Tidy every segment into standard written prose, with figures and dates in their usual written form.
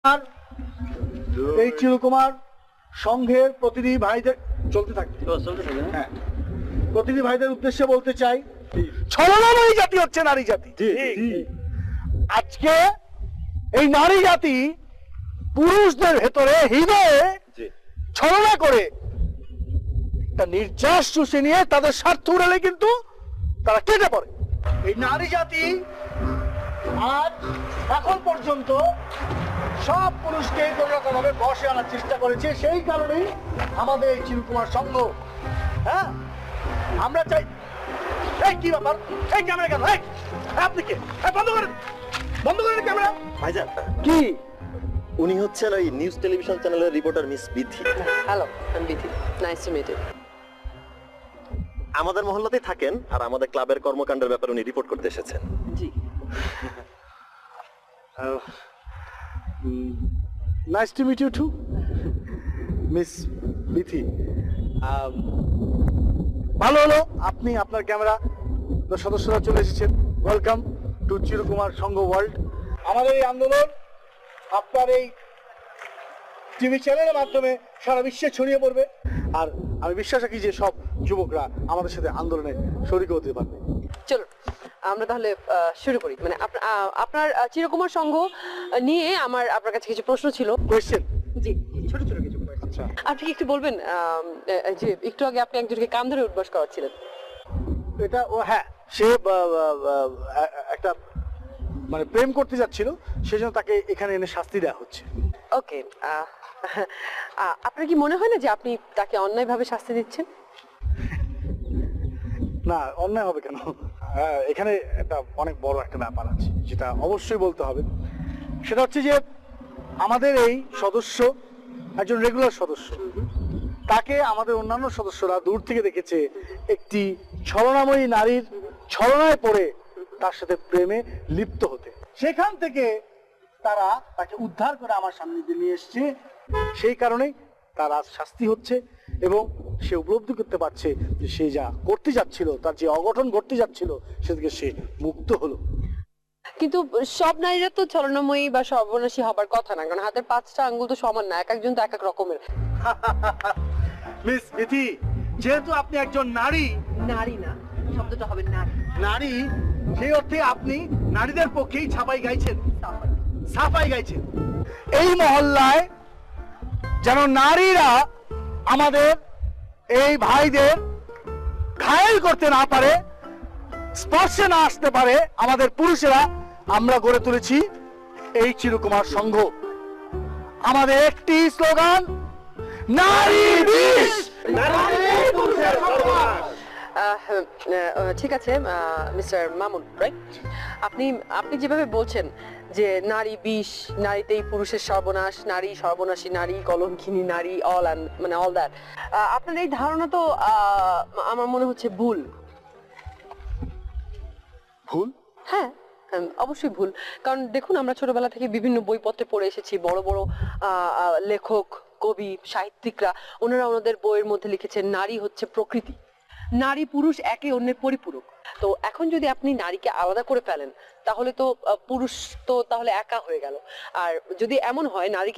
আর এই চিরকুমার সংঘের প্রতিনিধি ভাইদের চলতে থাকবে। হ্যাঁ, প্রতিনিধি ভাইদের উদ্দেশ্যে বলতে চাই, ছলনাময়ী জাতি হচ্ছে নারী জাতি। আজকে এই নারী জাতি পুরুষদের ভেতরে হৃদয়ে ছলনা করে একটা নির্যাস চুষে নিয়ে তাদের স্বার্থ উড়ালে কিন্তু তারা কেটে পড়ে। এই নারী জাতি আজ এখন পর্যন্ত সব পুরুষকে কোনো রকম ভাবে বসে আনার চেষ্টা করেছে। সেই কারণেই আমাদের এই চিরকুমার সংঘ। হ্যাঁ, আমরা চাই। এই কি ব্যাপার? এই ক্যামেরা কেন? আপনি কে? বন্ধ করেন, বন্ধ করেন ক্যামেরা। ভাইজান, কি? উনি হচ্ছেন ওই নিউজ টেলিভিশন চ্যানেলের reporter miss Bithi. Hello, I am Bithi. Nice to meet you. আমাদের মহল্লাতেই থাকেন আর আমাদের ক্লাবের কর্মকাণ্ডের ব্যাপারে উনি রিপোর্ট করতে এসেছেন। জি। Nice to meet you too miss Bithi. ভালো হলো আপনি আপনার ক্যামেরা সদস্যরা চলে এসেছেন। Welcome to Chirakumar Sangha world. আমাদের এই আন্দোলন আপনার এই টিভি চ্যানেলের মাধ্যমে সারা বিশ্বে ছড়িয়ে পড়বে। আর আমি বিশ্বাস রাখি যে সব যুবকরা আমাদের সাথে আন্দোলনে শরিক হতে পারবে। চলো আমরা তাহলে শুরু করি। মানে আপনার চিরকুমার সংঘ নিয়ে আমার আপনার কাছে কিছু প্রশ্ন ছিল। কোয়েশ্চেন? জি, ছোট ছোট কিছু। আচ্ছা, আপনি কি একটু বলবেন যে একটু আগে আপনি একজনকে কান ধরে উঠবাস করাচ্ছিলেন? এটা ও হ্যাঁ, সে একটা মানে প্রেম করতে যাচ্ছিল, সেজন্য তাকে এখানে এনে শাস্তি দেওয়া হচ্ছে। ওকে, আপনার কি মনে হয় না যে আপনি তাকে অন্যায়ভাবে শাস্তি দিচ্ছেন? না, অন্যায় হবে কেন? এখানে একটা অনেক বড় একটা ব্যাপার আছে যেটা অবশ্যই বলতে হবে। সেটা হচ্ছে যে আমাদের এই সদস্য একজন রেগুলার সদস্য, তাকে আমাদের অন্যান্য সদস্যরা দূর থেকে দেখেছে একটি ছলনাময়ী নারীর ছলনায় পড়ে তার সাথে প্রেমে লিপ্ত হতে। সেখান থেকে তারা তাকে উদ্ধার করে আমার সামনে নিয়ে এসছে। সেই কারণেই তার আজ শাস্তি হচ্ছে এবং সে উপলব্ধি করতে পারছে যে সে যা করতে যাচ্ছিল, তার যে অঘটন ঘটতে যাচ্ছিল, সেদিকে সে মুক্ত হলো। কিন্তু সব নারীরা তো ছলনাময়ী বা সর্বনাশী হবার কথা না, কারণ হাতের 5টা আঙ্গুল তো সমান না, এক একজন তো এক এক রকমের। মিস বিথি, যেহেতু আপনি একজন নারী, নারী না, শব্দটা হবে নারী। নারী সেই অর্থে আপনি নারীদের পক্ষেই ছাপাই গাইছেন, সাফাই গাইছেন। এই মহল্লায় যেন নারীরা আমাদের এই ভাইদের ঘায়েল করতে না পারে, স্পর্শে না আসতে পারে আমাদের পুরুষেরা, আমরা গড়ে তুলেছি এই চিরকুমার সংঘ। আমাদের একটি স্লোগান, নারী বিষ, ঠিক আছে মিস্টার মামুন, রাইট? আপনি আপনি যেভাবে বলছেন যে নারী বিষ, নারীতেই পুরুষের সর্বনাশ, নারী সর্বনাশী, নারী কলঙ্কিনী, নারী অল মানে অল দ্যাট, আপনার এই ধারণা তো আমার মনে হচ্ছে ভুল। ভুল? হ্যাঁ, অবশ্যই ভুল। কারণ দেখুন, আমরা ছোটবেলা থেকে বিভিন্ন বইপত্রে পড়ে এসেছি, বড় বড় লেখক, কবি, সাহিত্যিকরা ওনারা ওনাদের বইয়ের মধ্যে লিখেছেন নারী হচ্ছে প্রকৃতি, নারী পুরুষ একে অন্যের পরিপূরক। তো এখন যদি আপনি নারীকে আলাদা করে ফেলেন, তাহলে তো পুরুষ তো তাহলে একা হয়ে গেল। আর যদি এমন হয় নারী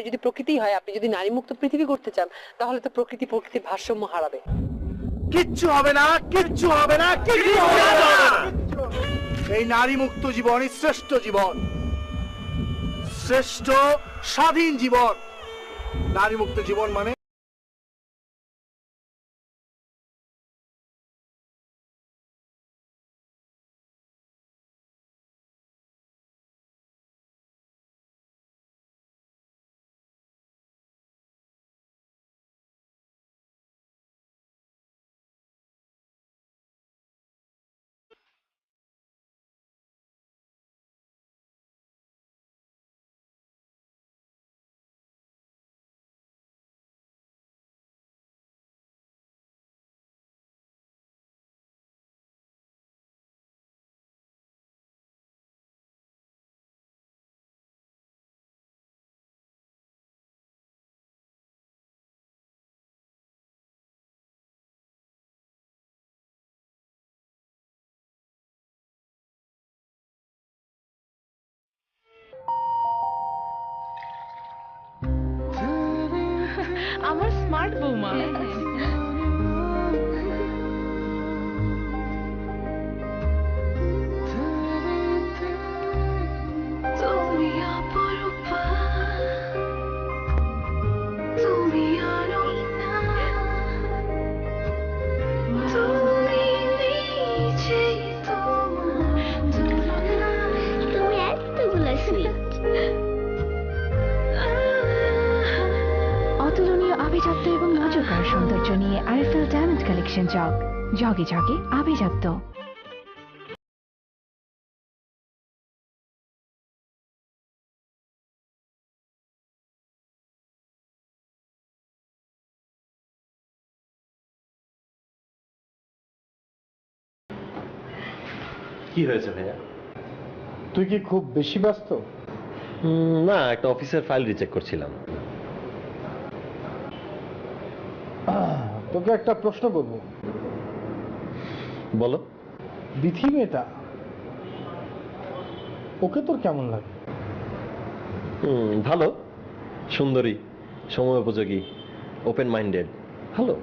যদি প্রকৃতি হয়, আপনি যদি নারী মুক্ত পৃথিবী করতে চান, তাহলে তো প্রকৃতির ভারসাম্য হারাবে। কিচ্ছু হবে না, কিচ্ছু হবে না, কিচ্ছু হবে না। এই নারী মুক্ত জীবনই শ্রেষ্ঠ জীবন, শ্রেষ্ঠ স্বাধীন জীবন। নারী মুক্ত জীবন মানে আমার স্মার্ট বৌমা। তুমি অপরূপা, তুমি অনন্যা, তুমি নিজেই তোমার তুলনা। তুমি এতগুলো সুইট। অতুলনীয় আভিজাত্য এবং নজরকার সৌন্দর্য নিয়ে আরএফএল ডায়মন্ড কালেকশন জগে জগে আভিজাত্য। কি হয়েছে ভাইয়া? তুই কি খুব বেশি ব্যস্ত? না, একটা অফিসের ফাইল রিচেক করছিলাম। তোকে একটা প্রশ্ন করব। বলো। বিথি মেয়েটা, ওকে তোর কেমন লাগে? ভালো, সুন্দরী, সময় উপযোগী, ওপেন মাইন্ডেড, ভালো।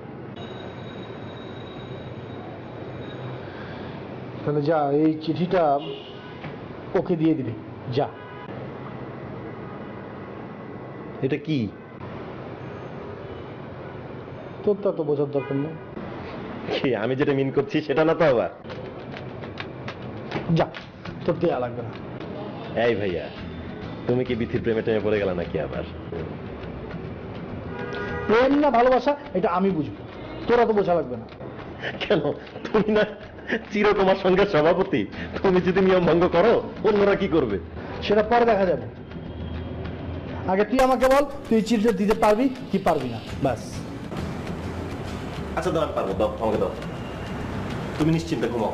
তাহলে যা, এই চিঠিটা ওকে দিয়ে দিবি, যা। এটা কি? তোর তা তো বোঝার দরকার নেই। কি আমি যেটা মিন করছি সেটা না তো আবার? যা, তোর দেয়া লাগবে না। এই ভাইয়া, তুমি কি বিথির প্রেমে টেমে পড়ে গেল নাকি আবার? প্রেম না ভালোবাসা এটা আমি বুঝবো, তোরা তো বোঝা লাগবে না। কেন, তুমি না চিরকুমার সংঘের সভাপতি? তুমি যদি নিয়ম ভঙ্গ করো, অন্যরা কি করবে? সেটা পরে দেখা যাবে। আগে তুই আমাকে বল, তুই চিঠিটা দিতে পারবি কি পারবি না, ব্যাস। আচ্ছা দাও, পারবো, দাও আমাকে দাও। তুমি নিশ্চিন্তে ঘুমাও।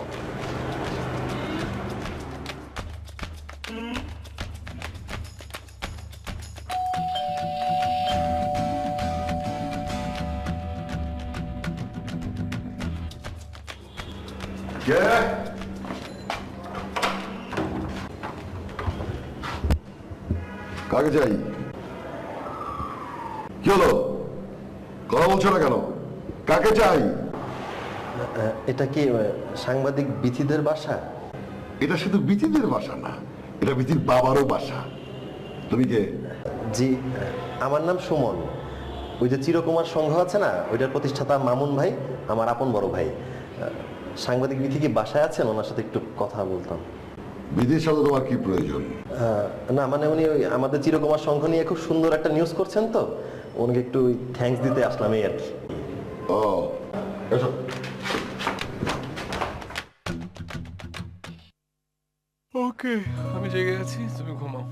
কাকে চাই? কি হলো, কথা বলছো না কেন? কাকে চাই? এটা কি সাংবাদিক বিথিদের বাসা? এটা শুধু বিথিদের বাসা না, এটা বিথির বাবারও বাসা। তুমি কে? জি, আমার নাম সুমন। ওই যে চিরকুমার সংঘ আছে না, ওইটার প্রতিষ্ঠাতা মামুন ভাই আমার আপন বড় ভাই। সাংবাদিক বিথি কি বাসায় আছেন? ওনার সাথে একটু কথা বলতাম। বিথির সাথে তোমার কি প্রয়োজন? না মানে উনি ওই আমাদের চিরকুমার সংঘ নিয়ে খুব সুন্দর একটা নিউজ করছেন, তো উনাকে একটু থ্যাঙ্কস দিতে আসলাম এই আর কি। ও, এসো। ওকে, আমি জেগে আছি, তুমি ঘুমাও।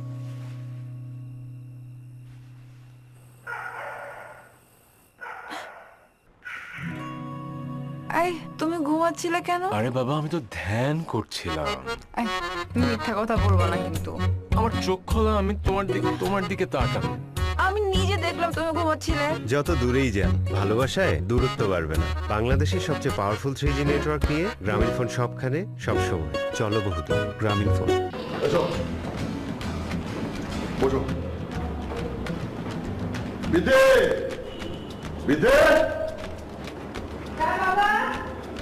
এই তুমি ঘুমাচ্ছিলে কেন? আরে বাবা, আমি তো ধ্যান করছিলাম। এই, মিথ্যা কথা বলবো না কিন্তু। আমার চোখ খোলা, আমি তোমার দিকে তাকাবো। আমি নিজে দেখলাম তুমি ঘুমাচ্ছিলে। যত দূরেই যান, ভালোবাসায় দূরত্ব বাড়বে না। বাংলাদেশের সবচেয়ে পাওয়ারফুল 3G নেটওয়ার্ক নিয়ে গ্রামীণফোন সবখানে সবসময়। চলো বহুদূর, গ্রামীণফোন। এসো, বসো। বিথি, বিথি,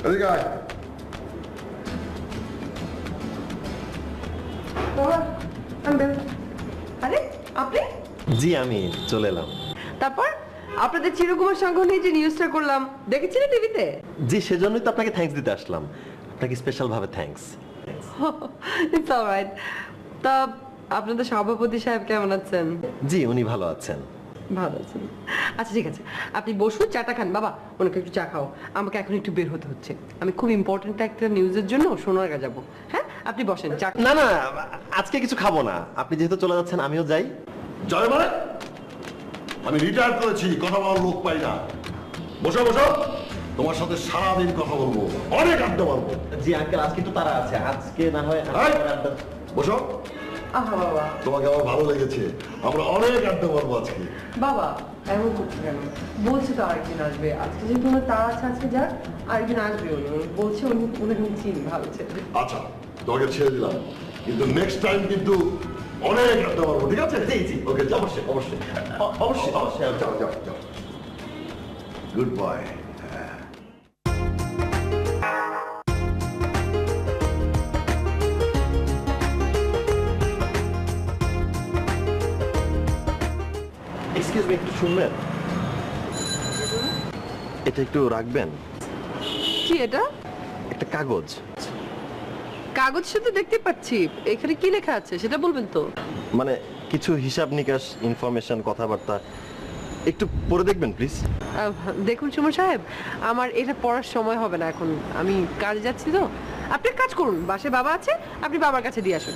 এদিকে আয়। আরে আপনি? জি, আমি চলে এলাম। তারপর আপনাদের চিরকুমার সংঘ নিয়ে যে নিউজটা করলাম, দেখেছিলেন টিভিতে? জি, সেজন্যই তো আপনাকে থ্যাঙ্কস দিতে আসলাম। আপনাকে স্পেশাল ভাবে থ্যাঙ্কস। It's alright. তা আপনাদের সভাপতি সাহেব কেমন আছেন? জি, উনি ভালো আছেন। ভালো আছেন, আচ্ছা ঠিক আছে, আপনি বসুন, চাটা খান। বাবা, ওনাকে একটু চা খাও, আমাকে এখন একটু বের হতে হচ্ছে। আমি খুব ইম্পর্টেন্ট একটা নিউজের জন্য সোনারগাঁ যাব। হ্যাঁ, আপনি বসেন, চা। না না, আজকে কিছু খাবো না। আপনি যেহেতু চলে যাচ্ছেন, আমিও যাই। জয় মানে? আমি রিটায়ার করেছি, কথা বলার লোক পাই না। বসো বসো, তোমার সাথে সারাদিন কথা বলবো, অনেক আড্ডা মারবো। জি আঙ্কেল, আজকে একটু তারা আছে, আজকে না হয় বসো। আহা বাবা, তোমাকে আমার ভালো লেগেছে, আমরা অনেক আড্ডা মারবো আজকে। বাবা এমন করছে কেন? বলছে তো আরেকদিন আসবে, আজকে যেহেতু ওনার তার আছে, আজকে যাক, আরেকদিন আসবে উনি। বলছে ওনাকে আমি চিনি, ভালো ছেলে। আচ্ছা, তোমাকে ছেড়ে দিলাম, কিন্তু নেক্সট টাইম কিন্তু অনেক আড্ডা মারবো, ঠিক আছে? জি জি, ওকে, যাও। অবশ্যই অবশ্যই অবশ্যই অবশ্যই। যাও যাও যাও। Good boy. এক্সকিউজ মি, একটু শুনবেন? এটা একটু রাখবেন, কি এটা? একটা কাগজ। কাগজ শুধু দেখতে পাচ্ছি, এখানে কি লেখা আছে সেটা বলবেন তো? মানে কিছু হিসাব নিকাশ, ইনফরমেশন, কথাবার্তা একটু পড়ে দেখবেন প্লিজ। দেখুন সুমন সাহেব, আমার এটা পড়ার সময় হবে না এখন, আমি কাজে যাচ্ছি তো। আপনি এক কাজ করুন, বাসায় বাবা আছে, আপনি বাবার কাছে দিয়ে আসুন,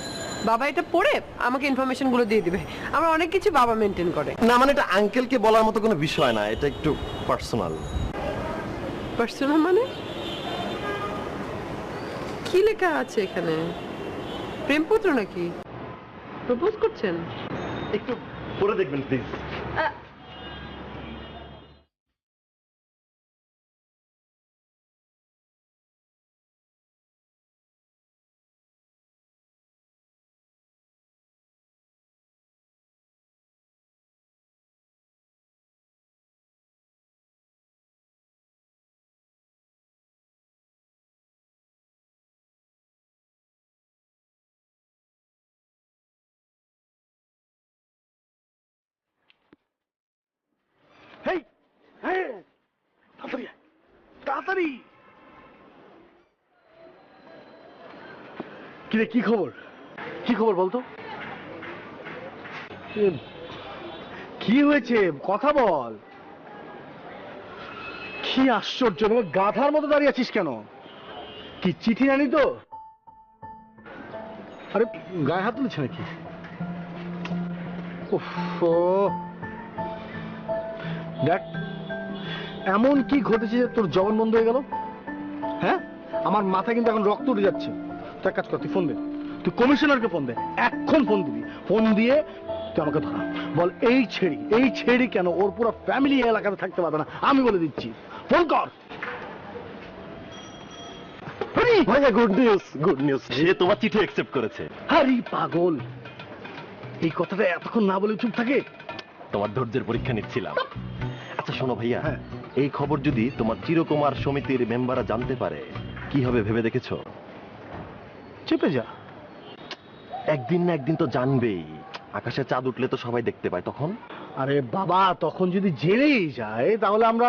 বাবা এটা পড়ে আমাকে ইনফরমেশন গুলো দিয়ে দিবে। আমার অনেক কিছু বাবা মেনটেন করে। না মানে এটা আঙ্কেলকে বলার মতো কোনো বিষয় না, এটা একটু পার্সোনাল। পার্সোনাল মানে? কি লেখা আছে এখানে? প্রেমপত্র নাকি? প্রপোজ করছেন? একটু পড়ে দেখবেন প্লিজ। হেই, হ্যাঁ, তাড়াতাড়ি আয়, তাড়াতাড়ি। কিরে, কি খবর? কি খবর বলতো? কি হয়েছে, কথা বল। কি আশ্চর্য, গাধার মতো দাঁড়িয়ে আছিস কেন? কি চিঠি আনি তো? আরে গায়ে হাত তুলেছে নাকি? উফ, দেখ এমন কি ঘটেছে যে তোর জবান বন্ধ হয়ে গেল? হ্যাঁ, আমার মাথা কিন্তু এখন রক্ত উঠে যাচ্ছে। তুই এক কাজ কর, তুই ফোন দে, তুই কমিশনারকে ফোন দে, এখন ফোন দিবি। ফোন দিয়ে তুই আমাকে ধরা, বল এই ছেড়ি কেন ওর পুরো ফ্যামিলি এলাকাতে থাকতে পারবে না, আমি বলে দিচ্ছি। ফোন কর। ভাইয়া গুড নিউজ, গুড নিউজ, সে তোমার চিঠি অ্যাকসেপ্ট করেছে। আরে পাগল, এই কথাটা এতক্ষণ না বলে চুপ থাকে? তোমার ধৈর্যের পরীক্ষা নিচ্ছিলাম। আচ্ছা শোনো ভাইয়া, হ্যাঁ। এই খবর যদি তোমার চিরকুমার সমিতির মেম্বাররা জানতে পারে, কি হবে ভেবে দেখেছো? চেপে যা। একদিন না একদিন তো জানবেই, আকাশে চাঁদ উঠলে তো সবাই দেখতে পায় তখন। আরে বাবা, তখন যদি জেনেই যায় তাহলে আমরা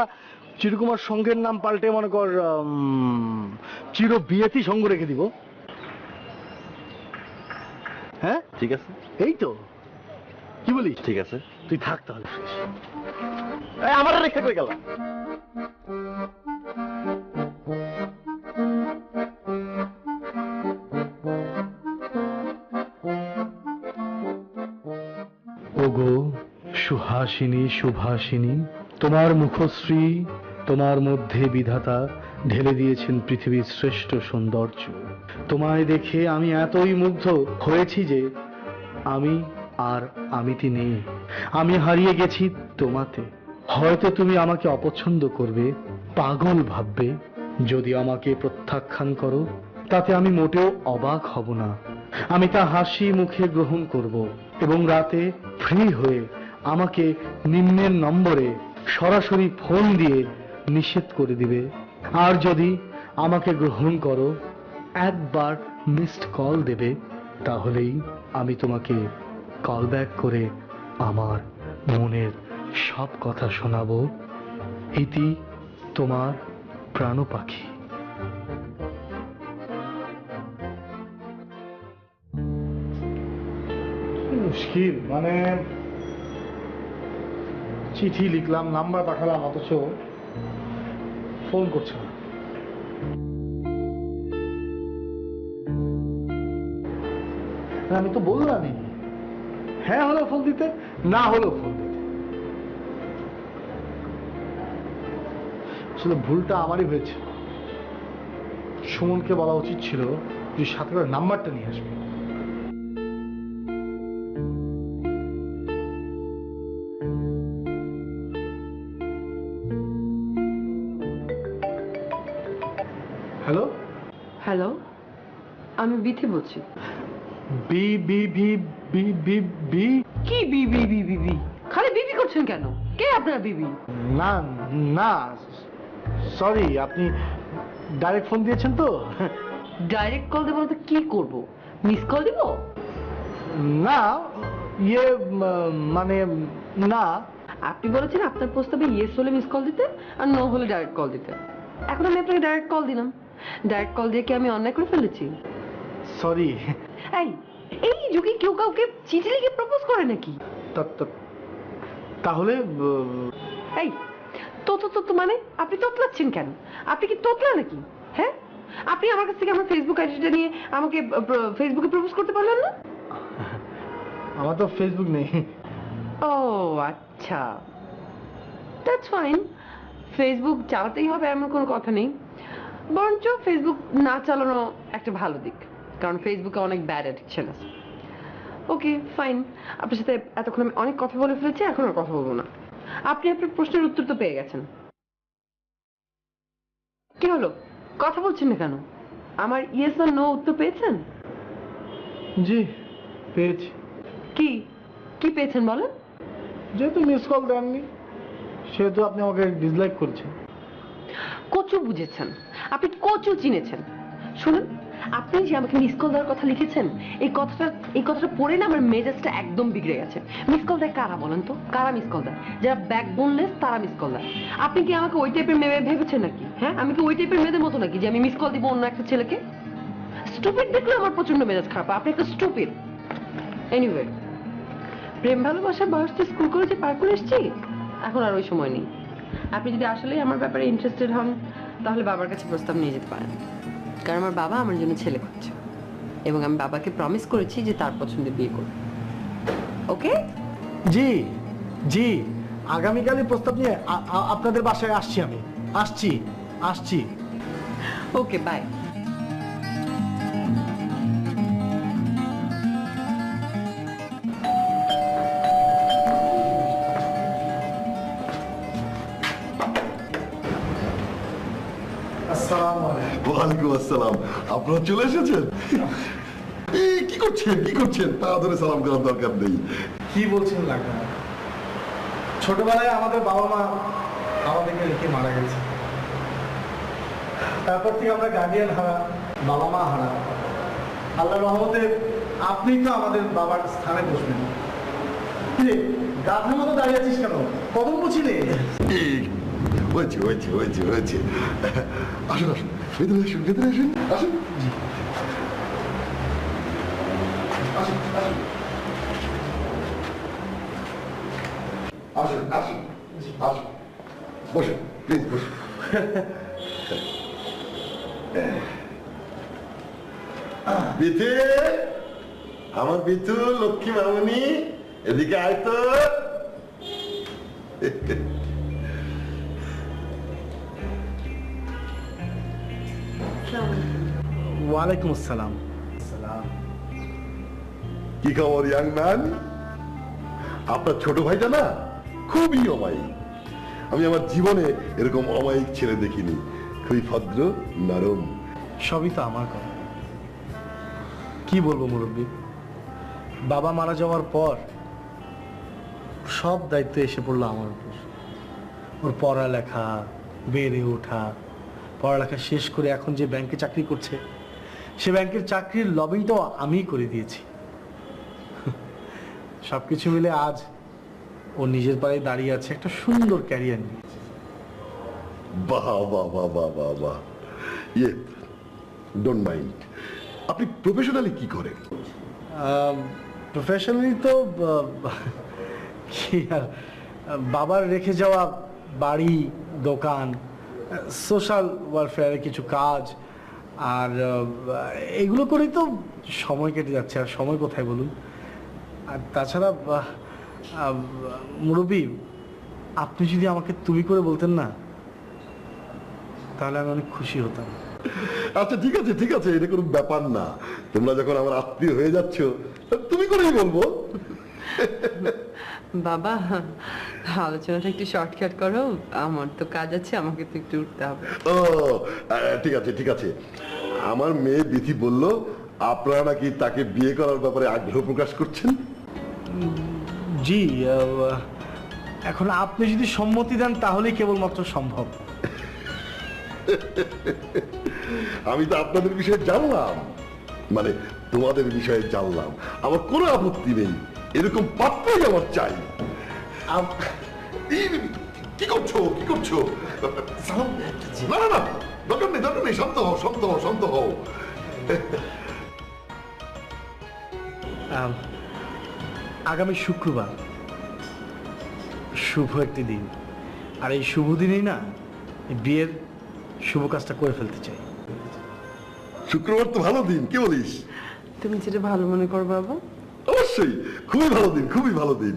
চিরকুমার সংঘের নাম পাল্টে মনে কর চির বিয়েতি সংঘ রেখে দিব। হ্যাঁ ঠিক আছে, এই তো, কি বলিস? ঠিক আছে, তুই থাক তাহলে। আমার রেখে কই গেল? ওগো সুহাসিনী, সুভাষিনী, তোমার মুখশ্রী, তোমার মধ্যে বিধাতা ঢেলে দিয়েছেন পৃথিবীর শ্রেষ্ঠ সৌন্দর্য। তোমায় দেখে আমি এতই মুগ্ধ হয়েছি যে আমি আর আমিতে নেই, আমি হারিয়ে গেছি তোমাতে। হয়তো তুমি আমাকে অপছন্দ করবে, পাগল ভাববে, যদি আমাকে প্রত্যাখ্যান করো তাতে আমি মোটেও অবাক হব না। আমি তা হাসি মুখে গ্রহণ করব এবং রাতে ফ্রি হয়ে আমাকে নিম্নের নম্বরে সরাসরি ফোন দিয়ে নিষেধ করে দিবে। আর যদি আমাকে গ্রহণ করো, একবার মিসড কল দেবে, তাহলেই আমি তোমাকে কল ব্যাক করে আমার মনের সব কথা শোনাবো। ইতি তোমার প্রাণ পাখি। মুশকিল, মানে চিঠি লিখলাম, নাম্বার পাঠালাম, অথচ ফোন করছে না। আমি তো বললামই, হ্যাঁ হলো ফোন দিতে, না হলো ফোন দিতে। আসলে ভুলটা আমারই হয়েছে। সুমনকে বলা উচিত ছিল যে সাথে করে নাম্বারটা নিয়ে আসবে। হ্যালো হ্যালো, আমি বিথি বলছি। বি বি বি বি বি বি কি বি বি বি বি বি? খালি বিবি করছেন কেন? কে আপনার বিবি? না না, সরি, আপনি ডাইরেক্ট ফোন দিয়েছেন তো। ডাইরেক্ট কল দেবো না তো কি করব? মিস কল দিব? না, ইয়ে মানে না। আপনি বলেছেন আপনার প্রস্তাবে ইয়েস হলে মিস কল দিতে আর নো হলে ডাইরেক্ট কল দিতে। এখন আমি আপনাকে ডাইরেক্ট কল দিলাম। ডাইরেক্ট কল দিয়ে কি আমি অন্যায় করে ফেলেছি? সরি। এই এই যুগে কেউ কাউকে চিঠি লিখে প্রপোজ করে নাকি? তাহলে এই তো তো তো মানে আপনি তোতলাচ্ছেন কেন? আপনি কি তোতলা নাকি? হ্যাঁ, আপনি আমার কাছ থেকে আমার ফেসবুক আইডিটা নিয়ে আমাকে ফেসবুকে প্রপোজ করতে পারলেন না? আমার তো ফেসবুক নেই। ও আচ্ছা, দ্যাটস ফাইন। ফেসবুক চালাতেই হবে এমন কোনো কথা নেই, বরঞ্চ ফেসবুক না চালানো একটা ভালো দিক, কারণ ফেসবুকে অনেক ব্যাড অ্যাডিকশন আছে। ওকে ফাইন, আপনার সাথে এতক্ষণ আমি অনেক কথা বলে ফেলেছি, এখন আর কথা বলবো না। আপনি আপনার প্রশ্নের উত্তর তো পেয়ে গেছেন। কি হলো, কথা বলছেন না কেন? আমার ইয়েস বা নো উত্তর পেয়েছেন? জি পেয়েছি। কি কি পেয়েছেন বলেন? যেহেতু মিস কল দেননি সেহেতু আপনি আমাকে ডিসলাইক করছেন। কচু বুঝেছেন, আপনি কচু চিনেছেন। শুনুন, আপনি যে আমাকে মিস কল দেওয়ার কথা লিখেছেন, এই কথাটা পড়ে না আমার মেজাজটা একদম বিগড়ে গেছে। মিস কল দেয় কারা বলেন তো? কারা মিস কল দেয়? যারা ব্যাকবোনলেস তারা মিস কল দেয়। আপনি কি আমাকে ওই টাইপের মেয়ে ভেবেছেন নাকি? হ্যাঁ, আমি কি ওই টাইপের মেয়েদের মতো নাকি যে আমি মিস কল দিব অন্য একটা ছেলেকে? স্টুপিড দেখলে আমার প্রচন্ড মেজাজ খারাপ। আপনি একটা স্টুপিড। এনিওয়ে, প্রেম ভালোবাসার বয়স তো স্কুল কলেজে পার করে এসেছি, এখন আর ওই সময় নেই। আপনি যদি আসলে আমার ব্যাপারে ইন্টারেস্টেড হন তাহলে বাবার কাছে প্রস্তাব নিয়ে যেতে পারেন, কারণ আমার বাবা আমার জন্য ছেলে খুঁজছে এবং আমি বাবাকে প্রমিস করেছি যে তার পছন্দে বিয়ে করব। ওকে? জি জি, আগামীকালই প্রস্তাব নিয়ে আপনাদের বাসায় আসছি। আমি আসছি। ওকে, বাই। আসসালামু আলাইকুম। ওয়ালাইকুম আসসালাম, আপনারা চলে এসেছেন? এই কি করছেন? তাড়াতাড়ি সালাম করার দরকার নেই। কি বলছেন লাগবে না? ছোটবেলায় আমাদের বাবা মা আমাদেরকে রেখে মারা গেছে। তারপর থেকে আমরা গার্ডিয়ান হারা, বাবা মা হারা। আল্লাহর রহমতে আপনি তো আমাদের বাবার স্থানে বসবেন। কিরে, গাধার মতো দাঁড়িয়ে আছিস কেন? কদম বুঝিলে? হয়েছে। আসুন, ভেতরে আসুন। বসুন, প্লিজ বসুন। বিথু, আমার বিথু, লক্ষ্মী মামনি, এদিকে আয় তো। ওয়ালাইকুম আসসালাম। কি খবর ইয়াং ম্যান? আপনার ছোট ভাইটা না খুবই অমায়িক। আমি আমার জীবনে এরকম অমায়িক ছেলে দেখিনি। খুবই ভদ্র, নরম। সবই তো আমার কথা। কি বলবো মুরব্বী, বাবা মারা যাওয়ার পর সব দায়িত্ব এসে পড়লো আমার উপর। ওর পড়ালেখা, বেড়ে ওঠা, পড়ালেখা শেষ করে এখন যে ব্যাংকে চাকরি করছে, সে ব্যাংকের চাকরির লবিংটাও আমিই করে দিয়েছি। সবকিছু মিলে আজ ও নিজের পায়ে দাঁড়িয়ে আছে, একটা সুন্দর ক্যারিয়ার নিয়ে। বাহ। ইয়ে, ডোন্ট মাইন্ড, আপনি প্রফেশনালি কি করেন? প্রফেশনালি তো কি আর, বাবার রেখে যাওয়া বাড়ি, দোকান, সোশ্যাল ওয়েলফেয়ারের কিছু কাজ, আর এগুলো করেই তো সময় কেটে যাচ্ছে। আর সময় কোথায় বলুন? আর তাছাড়া মুরব্বী, আপনি যদি আমাকে তুমি করে বলতেন না তাহলে আমি অনেক খুশি হতাম। আচ্ছা ঠিক আছে, এটা কোনো ব্যাপার না। তোমরা যখন আমার আত্মীয় হয়ে যাচ্ছ, তুমি করেই বলবো। বাবা, আলোচনাটা একটু শর্টকাট করো, আমার তো কাজ আছে, আমাকে তো একটু উঠতে হবে। ও ঠিক আছে। আমার মেয়ে বিথি বলল আপনারা নাকি তাকে বিয়ে করার ব্যাপারে আগ্রহ প্রকাশ করছেন। জি, এখন আপনি যদি সম্মতি দেন তাহলেই কেবলমাত্র সম্ভব। আমি তো আপনাদের বিষয়ে জানলাম, মানে তোমাদের বিষয়ে জানলাম, আমার কোনো আপত্তি নেই, এরকম পাত্রই আমার চাই। কি করছো, কি করছো? না না না, দরকার নেই, দরকার নেই, শান্ত হও, শান্ত হও, শান্ত হও। আগামী শুক্রবার শুভ একটি দিন, আর এই শুভ দিনেই না এই বিয়ের শুভ কাজটা করে ফেলতে চাই। শুক্রবার তো ভালো দিন, কি বলিস? তুমি যেটা ভালো মনে করো বাবা। অবশ্যই, খুবই ভালো দিন, খুবই ভালো দিন।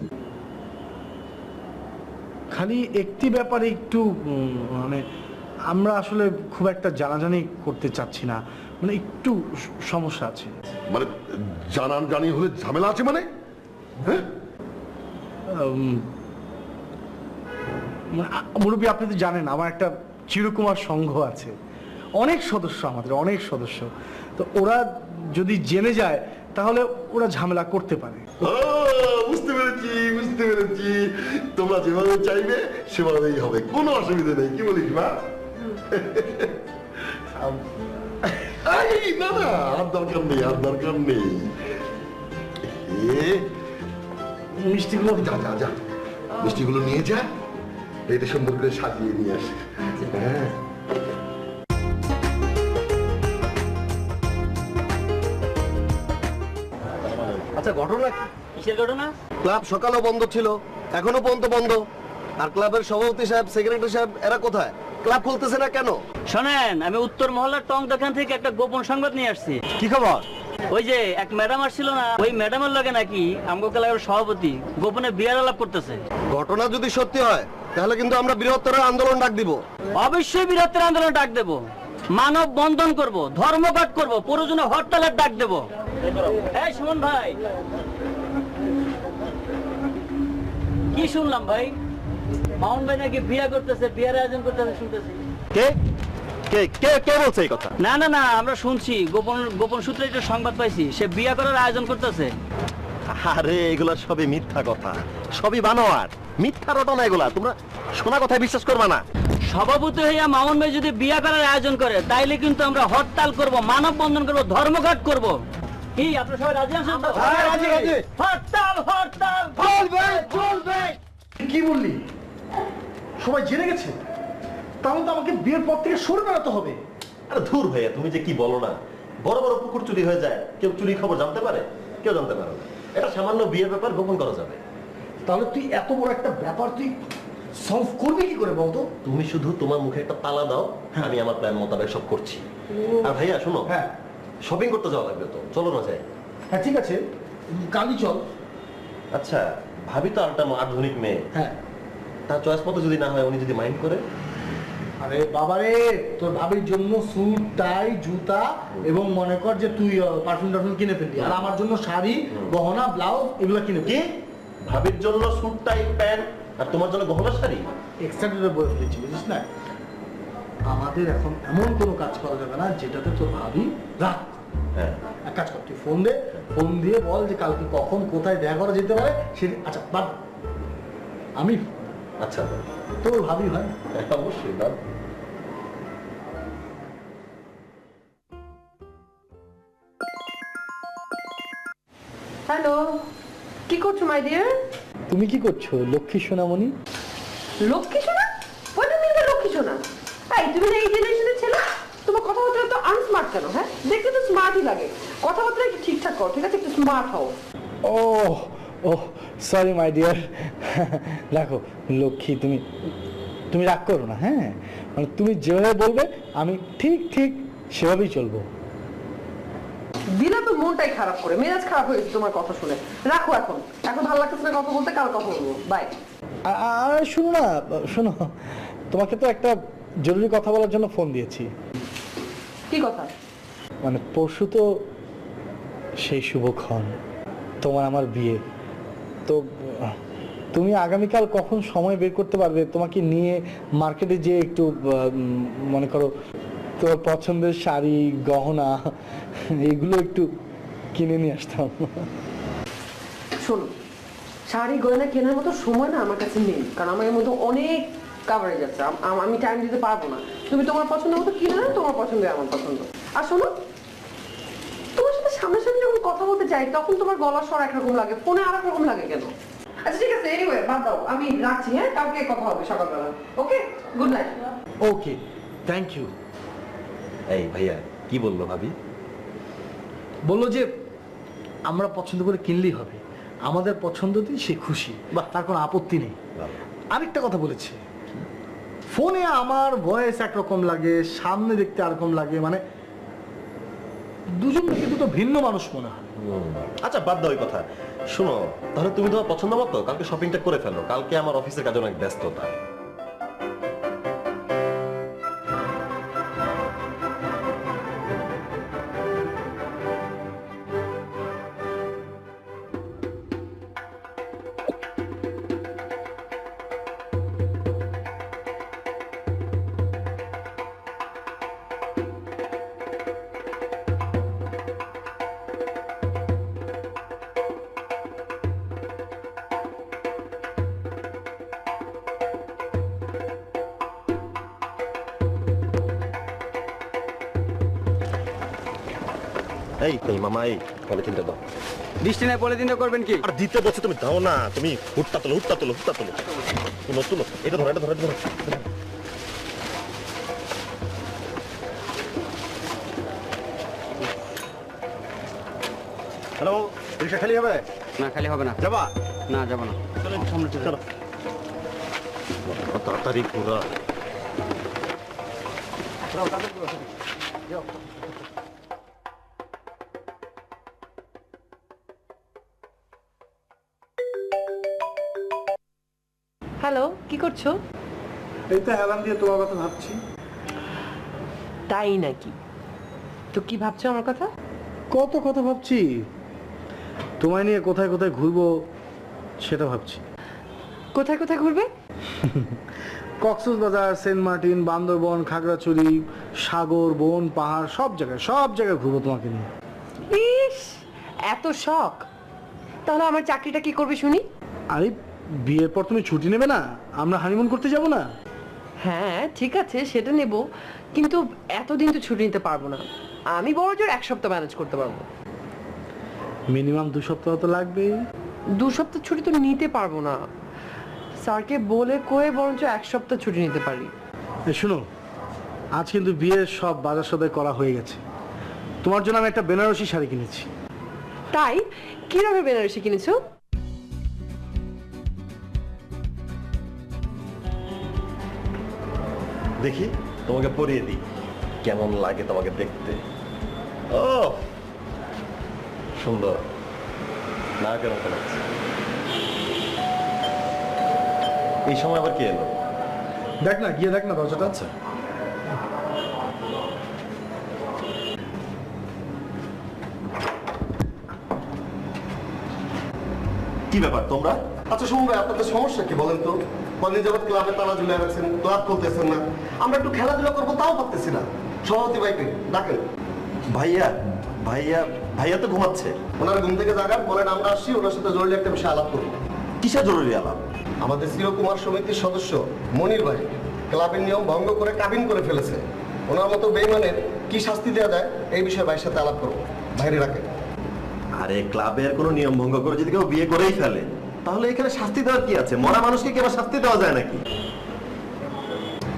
খালি একটি ব্যাপারে একটু মানে আমরা আসলে খুব একটা জানাজানি করতে চাচ্ছি না, মানে একটু সমস্যা আছে। মানে জানান জানি হলে ঝামেলা আছে মানে? হ্যাঁ, মুরব্বী আপনি তো জানেন আমার একটা চিরকুমার সংঘ আছে, অনেক সদস্য, আমাদের অনেক সদস্য, তো ওরা যদি জেনে যায় তাহলে ওরা ঝামেলা করতে পারে। বুঝতে পেরেছি, বুঝতে পেরেছি, তোমরা যেভাবে চাইবে সেভাবেই হবে, কোনো অসুবিধা নেই, কি বলিস মা? না না, আর দরকার নেই, আর দরকার নেই। মিষ্টিগুলো যা যা যা, মিষ্টিগুলো নিয়ে যা, এটা সুন্দর করে সাজিয়ে নিয়ে আসে। হ্যাঁ, আচ্ছা, ঘটনা কি? কিসের ঘটনা? ক্লাব সকালেও বন্ধ ছিল, এখনো পর্যন্ত বন্ধ। আর ক্লাবের সভাপতি সাহেব, সেক্রেটারি সাহেব এরা কোথায়? ক্লাব খুলতেছে না কেন? শোনেন, আমি উত্তর মহল্লার টং দোকান থেকে একটা গোপন সংবাদ নিয়ে আসছি। কি খবর? ওই যে এক ম্যাডাম আসছিল না, ওই ম্যাডামের লগে নাকি আমগো ক্লাবের সভাপতি গোপনে বিয়ার আলাপ করতেছে। ঘটনা যদি সত্যি হয় তাহলে কিন্তু আমরা বৃহত্তর আন্দোলন ডাক দিব। অবশ্যই বৃহত্তর আন্দোলন ডাক দেব, মানব বন্ধন করব, ধর্মঘট করব, প্রয়োজনে হরতালের ডাক দেব। এই সুমন ভাই, কি শুনলাম ভাই? মামুন ভাই নাকি বিয়া করতেছে, বিয়ার আয়োজন করতেছে শুনতেছি। কে কে কে কে বলছে এই কথা? না না না, আমরা শুনছি, গোপন গোপন সূত্রে একটা সংবাদ পাইছি, সে বিয়া করার আয়োজন করতেছে। আরে এগুলা সবই মিথ্যা কথা, সবই বানোয়ার, মিথ্যা রটনা এগুলা। তোমরা শোনা কথা বিশ্বাস করবা না। সভাপতি হইয়া মামুন ভাই যদি বিয়া করার আয়োজন করে তাইলে কিন্তু আমরা হরতাল করব, মানব বন্ধন করব, ধর্মঘট করব। কি আপনারা সবাই রাজি আছেন তো? রাজি, রাজি। হরতাল হরতাল চলবে, চলবে। কি বললি? সবাই জেনে গেছে? তাহলে তো আমাকে বিয়ের পর থেকে সরে বেড়াতে হবে। আরে ধুর ভাইয়া, তুমি যে কি বলো না, বড় বড় পুকুর চুরি হয়ে যায়, কেউ চুরি খবর জানতে পারে? কেউ জানতে পারে না। এটা সামান্য বিয়ের ব্যাপার, গোপন করা যাবে। তাহলে তুই এত বড় একটা ব্যাপার তুই সলভ করবি কি করে বলতো? তুমি শুধু তোমার মুখে একটা তালা দাও, আমি আমার প্ল্যান মোতাবেক সব করছি। আর ভাইয়া শোনো, হ্যাঁ শপিং করতে যাওয়া লাগবে তো, চলো না যাই? হ্যাঁ ঠিক আছে, কালই চল। আচ্ছা, ভাবি তো একটা আধুনিক মেয়ে, হ্যাঁ। তার চয়েস মতো যদি না হয়, উনি যদি মাইন্ড করে? আরে বাবারে, তোর ভাবির জন্য স্যুট টাই জুতা এবং মনে কর যে তুই পারফিউম টারফিউম কিনে ফেলবি, আর আমার জন্য শাড়ি গহনা ব্লাউজ এগুলো কিনে কি? ভাবির জন্য স্যুট টাই প্যান্ট আর তোমার জন্য গহনা শাড়ি? এক্সট্রা বলে ফেলেছি, বুঝিস না? আমাদের এখন এমন কোনো কাজ করা যাবে না যেটাতে তোর ভাবি রাগ। হ্যাঁ, এক কাজ কর, তুই ফোন দে, ফোন দিয়ে বল যে কালকে কখন কোথায় দেখা করা যেতে পারে সেটা। আচ্ছা বাদ, আমি আচ্ছা তোর ভাবি ভাই। অবশ্যই দাও। হ্যালো, কি করছো মাই ডিয়ার? তুমি কি করছো লক্ষ্মী সোনামণি? লক্ষ্মী সোনা? হোয়াট ডু মিন বাই লক্ষ্মী সোনা? এই তুমি না এই জেনারেশনের ছেলে, তোমার কথাবার্তা তো আনস্মার্ট কেন? হ্যাঁ, দেখতে তো স্মার্টই লাগে, কথাবার্তা একটু ঠিকঠাক করো, ঠিক আছে? একটু স্মার্ট হও। ও ও সরি মাই ডিয়ার, দেখো লক্ষ্মী, তুমি তুমি রাগ করো না। হ্যাঁ, মানে তুমি যেভাবে বলবে আমি ঠিক ঠিক সেভাবেই চলবো। দিলা তো মনটাই খারাপ করে, মেজাজ খারাপ হয়ে গেছে তোমার কথা শুনে। রাখো এখন, এখন ভালো লাগতেছে না কথা বলতে, কাল কথা বলবো, বাই। আর শোনো না, শোনো, তোমাকে তো একটা জরুরি কথা বলার জন্য ফোন দিয়েছি। কি কথা? মানে পরশু তো সেই শুভক্ষণ, তোমার আমার বিয়ে, তো তুমি আগামীকাল কখন সময় বের করতে পারবে? তোমাকে নিয়ে মার্কেটে যেয়ে একটু মনে করো তোমার পছন্দের শাড়ি গহনা এগুলো একটু কিনে নিয়ে আসতাম। শোনো, শাড়ি গয়না কেনার মতো সময় না আমার কাছে নেই, কারণ আমার এর মধ্যে অনেক কাভারেজ আছে, আমি টাইম দিতে পারবো না। তুমি তোমার পছন্দ মতো কিনে নাও, তোমার পছন্দ আমার পছন্দ। আর শোনো, তোমার সাথে সামনাসামনি যখন কথা বলতে যাই তখন তোমার গলার স্বর একরকম লাগে, ফোনে আর রকম লাগে কেন? আচ্ছা ঠিক আছে, এনিওয়ে বাদ দাও, আমি রাখছি। হ্যাঁ, কালকে কথা হবে সকালবেলা। Okay, good night. Okay, thank you. এই ভাইয়া কি বললো ভাবি? বললো যে আমরা পছন্দ করে কিনলেই হবে, আমাদের পছন্দতেই সে খুশি, বা তার কোনো আপত্তি নেই। আরেকটা কথা বলেছে, ফোনে আমার ভয়েস একরকম লাগে, সামনে দেখতে আরকম লাগে, মানে দুজন কিন্তু তো ভিন্ন মানুষ মনে হয়। আচ্ছা বাদ দাও ওই কথা। শোনো, তাহলে তুমি তোমার পছন্দ মতো কালকে শপিংটা করে ফেলো, কালকে আমার অফিসের কাজে অনেক ব্যস্ততা। এই মামা, এই পলিথিনটা দাও। বৃষ্টি নাই পলিথিনটা করবেন কি? আর দিতে বলছো তুমি, দাও না। তুমি হুটটা তোলো, হুটটা তোলো, হুটটা তোলো, তুলো তুলো। এটা ধরো, এটা ধরো, এটা ধরো। হ্যালো, রিক্সা খালি হবে? না, খালি হবে না। যাবা? না, যাবো না। চলো সামনে চলো, তাড়াতাড়ি ঘোরা। হ্যালো, কি করছো? এই তো অ্যালার্ম দিয়ে তোমার কথা ভাবছি। তাই নাকি? তো কি ভাবছো আমার কথা? কত কথা ভাবছি, তোমায় নিয়ে কোথায় কোথায় ঘুরবো সেটা ভাবছি। কোথায় কোথায় ঘুরবে? কক্সবাজার, সেন্ট মার্টিন, বান্দরবন, খাগড়াছড়ি, সাগর, বন, পাহাড়, সব জায়গায় ঘুরবো তোমাকে নিয়ে। ইস, এত শখ! তাহলে আমার চাকরিটা কি করবে শুনি? আরে বিয়ের পর তুমি ছুটি নেবে না? আমরা হানিমুন করতে যাব না? হ্যাঁ ঠিক আছে, সেটা নেব, কিন্তু এতদিন তো ছুটি নিতে পারবো না। আমি বড় জোর 1 সপ্তাহ ম্যানেজ করতে পারবো। মিনিমাম 2 সপ্তাহ তো লাগবেই। 2 সপ্তাহ ছুটি তো নিতে পারবো না, স্যারকে বলে কয়ে বরঞ্চ 1 সপ্তাহ ছুটি নিতে পারি। শোনো, আজ কিন্তু বিয়ের সব বাজার সদাই করা হয়ে গেছে। তোমার জন্য আমি একটা বেনারসি শাড়ি কিনেছি। তাই? কি রঙের বেনারসি কিনেছো? দেখি তোমাকে পরিয়ে দিই, কেমন লাগে তোমাকে দেখতে। ও সুন্দর না, কেমন লাগছে? এই সময় আবার কে এলো? দেখ না, গিয়ে দেখ না দরজাটা। আচ্ছা, কি ব্যাপার তোমরা? আচ্ছা শুনুন ভাই, আপনাদের সমস্যা কি বলেন তো? কদিন যাবত ক্লাবে তালা ঝুলে রাখছেন, ক্লাব করতেছেন না, আমরা একটু খেলাধুলা করবো তাও পারতেছি না। সভাপতি ভাইকে ডাকেন। ভাইয়া ভাইয়া ভাইয়া তো ঘুমাচ্ছে, ওনার ঘুম থেকে জাগান, বলেন আমরা আসছি, ওনার সাথে জরুরি একটা বিষয়ে আলাপ করবো। কিসের জরুরি আলাপ? আমাদের চিরকুমার সমিতির সদস্য মনির ভাই ক্লাবের নিয়ম ভঙ্গ করে কাবিন করে ফেলেছে। ওনার মতো বেইমানের কি শাস্তি দেওয়া যায় এই বিষয়ে ভাইয়ের সাথে আলাপ করবো। বাইরে রাখেন। আরে ক্লাবের কোনো নিয়ম ভঙ্গ করে যদি কেউ বিয়ে করেই ফেলে তাহলে এখানে শাস্তি দেওয়ার কি আছে? মরা মানুষকে কি আবার শাস্তি দেওয়া যায় নাকি?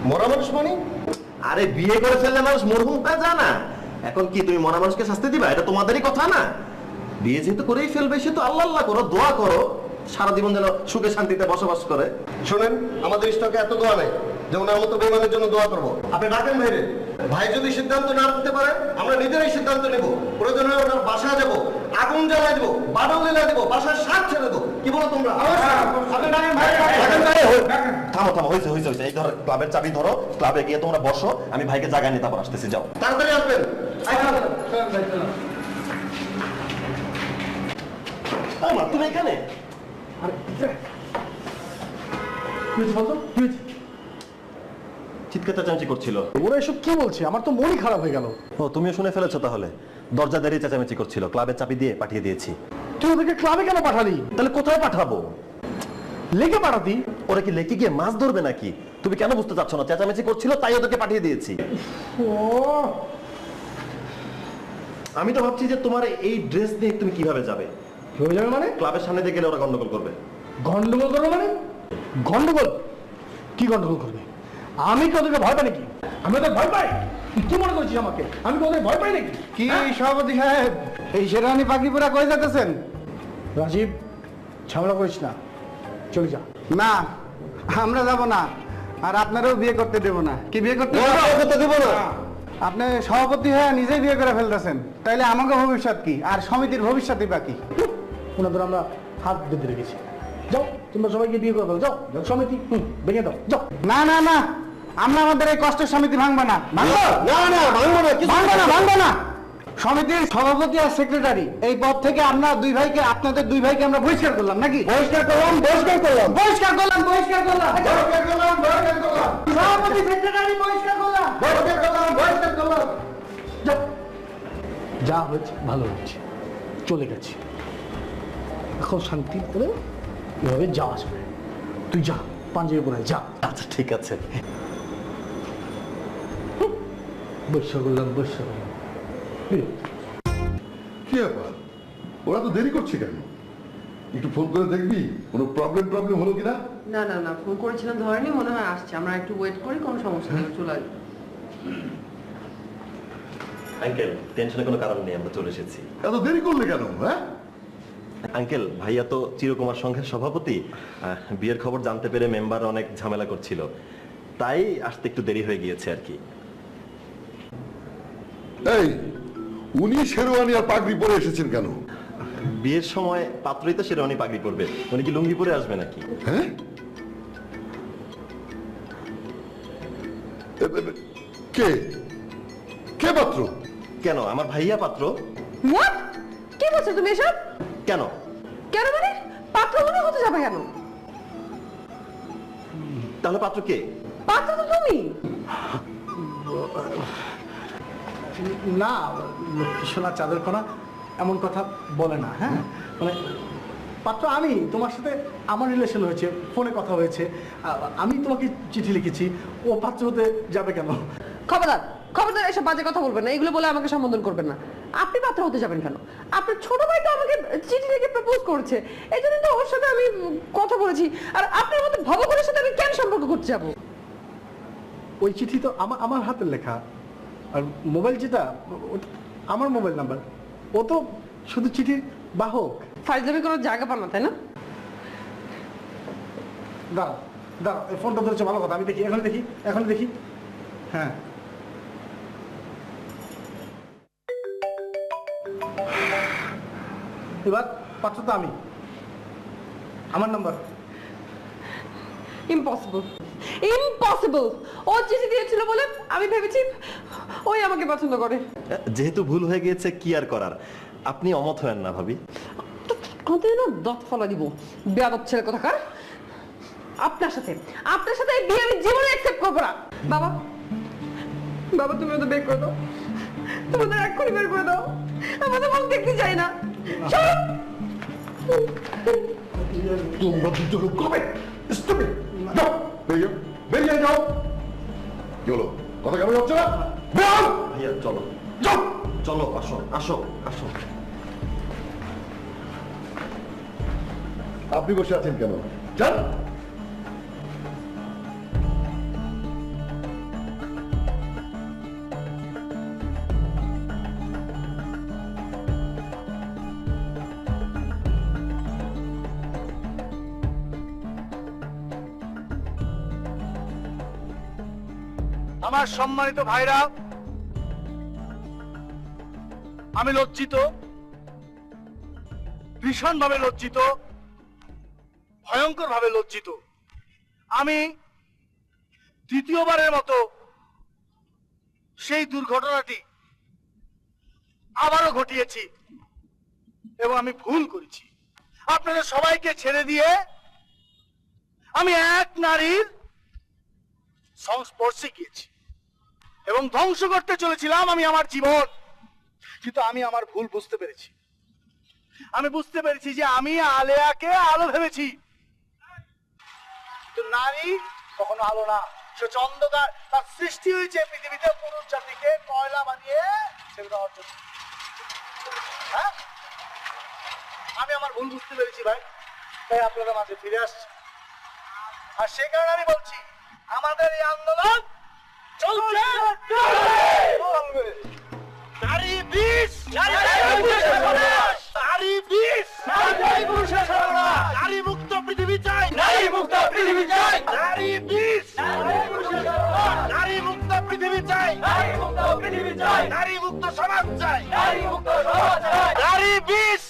মরা মানুষ মানে? আরে বিয়ে করে ফেললে মানুষ মরহুম হয়ে যায় না? এখন কি তুমি মরা মানুষকে শাস্তি দিবা? এটা তোমাদেরই কথা না? বিয়ে যেহেতু করেই ফেলবে সে তো আল্লাহ আল্লাহ করো, দোয়া করো সারা জীবন যেন সুখে শান্তিতে বসবাস করে। শোনেন, আমাদের স্টকে এত দোয়া নেই যে ওনার মতো বেইমানের জন্য দোয়া করবো। আপনি ডাকেন ভাইরে। ভাই যদি সিদ্ধান্ত না নিতে পারে আমরা নিজেরাই সিদ্ধান্ত নেব। প্রয়োজন হয় ওনার বাসায় যাবো, আগুন জ্বালাই দেবো, বাদল জ্বালাই দেবো, বাসার সাপ ছেড়ে দেবো। কি বলো তোমরা? আপনি ডাকেন ভাই। থামো থামো, হয়েছে হয়েছে হয়েছে। এই ধরো ক্লাবের চাবি ধরো, ক্লাবে গিয়ে তোমরা বসো, আমি ভাইকে জায়গা নিয়ে তারপর আসতেছি। যাও তাড়াতাড়ি আসবেন। তুমি এখানে? চিৎকার চেঁচামেচি করছিল। ওরা এসব কি বলছে? আমার তো মনই খারাপ হয়ে গেল। ও তুমিও শুনে ফেলেছো তাহলে? দরজা দাঁড়িয়ে চেঁচামেচি করছিল, ক্লাবের চাবি দিয়ে পাঠিয়ে দিয়েছি। তুই ওদেরকে ক্লাবে কেন পাঠালি? তাহলে কোথায় পাঠাবো? লেকে পাঠাতি। ওরা কি লেকে গিয়ে মাছ ধরবে নাকি? তুমি কেন বুঝতে চাচ্ছ না? চেঁচামেচি করছিল তাই ওদেরকে পাঠিয়ে দিয়েছি। ও আমি তো ভাবছি যে তোমার এই ড্রেস নিয়ে তুমি কিভাবে যাবে? হয়ে যাবে মানে? ক্লাবের সামনে দিয়ে গেলে ওরা গন্ডগোল করবে। গন্ডগোল করবে মানে? গন্ডগোল কি গন্ডগোল করবে? আমি কি ওদেরকে ভয় পাই নাকি? আমি ওদের ভয় পাই? তুই কি মনে করছিস আমাকে? আমি কি ওদের ভয় পাই নাকি? কি সভাপতি সাহেব, এই শেরওয়ানি পাগড়ি পরা কই যেতেছেন? রাজীব, ঝামেলা করিস না, চলে যা। না, আমরা যাব না, আর আপনারও বিয়ে করতে দেব না। কি বিয়ে করতে দেব না? আপনি সভাপতি হয়ে নিজেই বিয়ে করে ফেলতেছেন, তাইলে আমাকে ভবিষ্যৎ কি, আর সমিতির ভবিষ্যৎই বাকি? ওনাদের আমরা হাত বেঁধে রেখেছি। যাও, তোমরা সবাইকে বিয়ে করে দাও, যাও। সমিতি ভেঙে দাও, যাও। না না না, আমরা আমাদের এই কষ্টের সমিতি ভাঙবো না। ভাঙবো না, না ভাঙবো না, ভাঙবো না। সমিতির সভাপতি আর সেক্রেটারি এই পদ থেকে আমরা দুই ভাইকে, আপনাদের দুই ভাইকে আমরা বহিষ্কার করলাম নাকি? বহিষ্কার করলাম। সভাপতি সেক্রেটারি বহিষ্কার করলাম। যাও। যা হয়েছে ভালো হয়েছে, চলে গেছে। এখন শান্তি করে এভাবে যাওয়া আসবে। তুই যা, পাঞ্জাবি পরে যা। আচ্ছা ঠিক আছে। বৈশ্য করলাম। কি ব্যাপার, ওরা তো দেরি করছে কেন? একটু ফোন করে দেখবি কোনো প্রবলেম হলো কিনা। না না না, ফোন করেছিলাম ধরেনি, মনে হয় আসছে। আমরা একটু ওয়েট করি, কোনো সমস্যা নেই, চলে আসবে। আঙ্কেল, টেনশনের কোনো কারণ নেই, আমরা চলে এসেছি। এত দেরি করলে কেন? হ্যাঁ আঙ্কেল, ভাইয়া তো চিরকুমার সংঘের সভাপতি। বিয়ের খবর জানতে পেরে মেম্বার অনেক ঝামেলা করছিল, তাই আসতে একটু দেরি হয়ে গিয়েছে আর কি। এই, উনি শেরওয়ানি আর পাগড়ি পরে এসেছেন কেন? বিয়ের সময় পাত্রই তো শেরওয়ানি পাগড়ি পরবে, উনি কি লুঙ্গি পরে আসবে নাকি? হ্যাঁ, কে কে পাত্র? কেন, আমার ভাইয়া পাত্র। হোয়াট? কি বলছো তুমি এসব? কেন? কেন মানে? পাত্র মনে হতে যাবে কেন? তাহলে পাত্র কে? পাত্র তো তুমি। না, সোনা চাঁদের কোনা এমন কথা বলে না। হ্যাঁ, মানে পাত্র আমি, তোমার সাথে আমার রিলেশন হয়েছে, ফোনে কথা হয়েছে, আমি তোমাকে চিঠি লিখেছি, ও পাত্র হতে যাবে কেন? খবরদার, খবরদার, এসব বাজে কথা বলবেন না, এগুলো বলে আমাকে সম্বোধন করবেন না। আপনি পাত্র হতে যাবেন কেন? আপনার ছোট ভাই তো আমাকে চিঠি লিখে প্রপোজ করেছে, এই জন্য তো ওর সাথে আমি কথা বলেছি। আর আপনার মতো ভবঘুরের সাথে আমি কেন সম্পর্ক করতে যাবো? ওই চিঠি তো আমার হাতের লেখা, আর মোবাইল যেটা ওটা আমার মোবাইল নাম্বার, ও তো শুধু চিঠির বাহক। ফাইজলামি কোনো জায়গা পান না, তাই না? দাঁড়াও দাঁড়াও, এই ফোনটা ধরেছে, ভালো কথা। আমি দেখি, এখন দেখি। হ্যাঁ, এবার পাত্র তো আমি, আমার নাম্বার। Impossible, impossible. ও চিঠি দিয়েছিল বলে আমি ভেবেছি ওই আমাকে পছন্দ করে। যেহেতু ভুল হয়ে গিয়েছে, কি আর করার। আপনি অমত হয়েন না ভাবি। কতদিন দত ফলা দিব, বেয়াদব ছেলে কোথাকার। আপনার সাথে এই বিয়ে আমি জীবনে অ্যাকসেপ্ট করবো না। বাবা, বাবা, তুমি ওদের বের করে দাও, তোমাদের এক্ষুনি বের করে দাও, আমাদের মুখ দেখতে চাই না। তোমরা দুটো কবে স্টুপিড, যাও বেরিয়ে যাও। কি হলো, কথা কেমন হচ্ছে না? ভাইয়া চলো, যাও। চলো, আসো আসো আসো। আপনি বসে আছেন কেন? যান। আমার সম্মানিত ভাইরা, আমি লজ্জিত, ভীষণভাবে লজ্জিত, ভয়ঙ্কর ভাবে লজ্জিত। আমি দ্বিতীয়বারের মতো সেই দুর্ঘটনাটি আবারও ঘটিয়েছি এবং আমি ভুল করেছি। আপনাদের সবাইকে ছেড়ে দিয়ে আমি এক নারীর সংস্পর্শে গিয়েছি এবং ধ্বংস করতে চলেছিলাম আমি আমার জীবন। কিন্তু আমি আমার ভুল বুঝতে পেরেছি আমি বুঝতে পেরেছি যে আমি আলেয়াকে আলো ভেবেছি, তো নারী কখনো আলো না, সে হচ্ছে অন্ধকার। তার সৃষ্টি হয়েছে পৃথিবীতে পুরুষ জাতিকে কয়লা বানিয়ে ছেড়ে দেওয়ার জন্য। হ্যাঁ, আমি আমার ভুল বুঝতে পেরেছি ভাই, তাই আপনাদের মাঝে ফিরে আসছি। আর সে কারণে আমি বলছি আমাদের এই আন্দোলন চলছে, চলবে। নারী বিষ, নারী বিষ, নারী মুক্ত পৃথিবী চাই, নারী মুক্ত পৃথিবী চাই, নারী বিষ, নারী মুক্ত পৃথিবী চাই, নারী মুক্ত পৃথিবী চাই, নারী মুক্ত সমাজ চাই, নারী মুক্ত সমাজ চাই, নারী বিষ,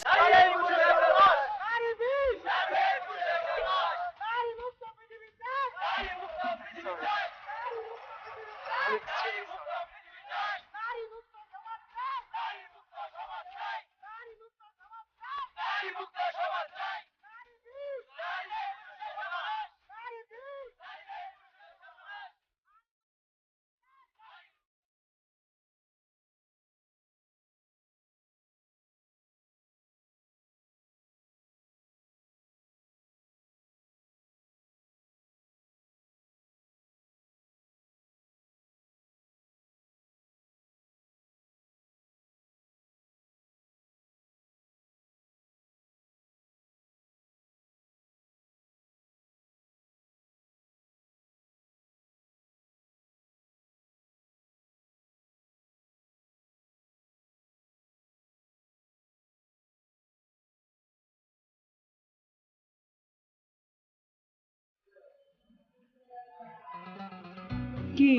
কি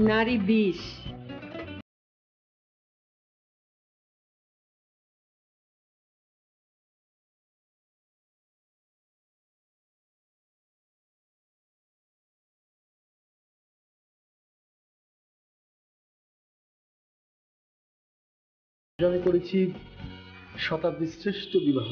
নারী বিষ? আমি করেছি শতাব্দীর শ্রেষ্ঠ বিবাহ।